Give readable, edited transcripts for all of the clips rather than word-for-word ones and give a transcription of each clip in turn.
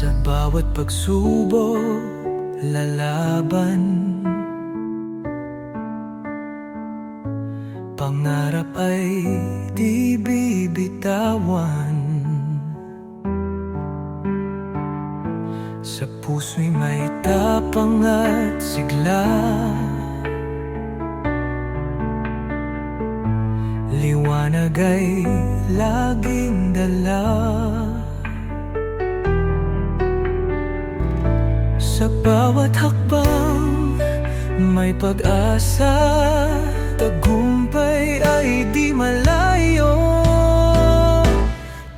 Sa bawat pagsubok, lalaban. Pangarap ay di bibitawan. Sa puso'y may tapang at sigla. Liwanag ay laging dala. Sa bawat hakbang may pag-asa. Tagumpay ay di malayo.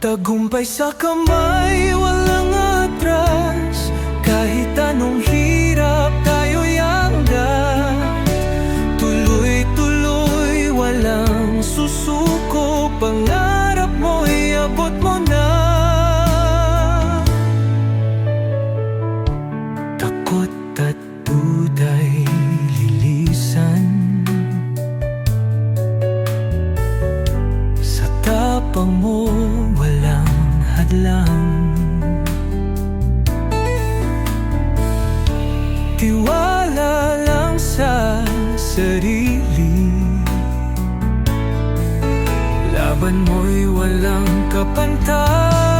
Tagumpay sa kamay, walang atras. Kahit anong hirap tayo'y hanggan. Tuloy-tuloy, walang susuko. Pangarap mo'y abot mo na. Takot at duda'y lilisan. Sa tapang mo, walang hadlang. Tiwala lang sa sarili. Laban mo'y walang kapantay.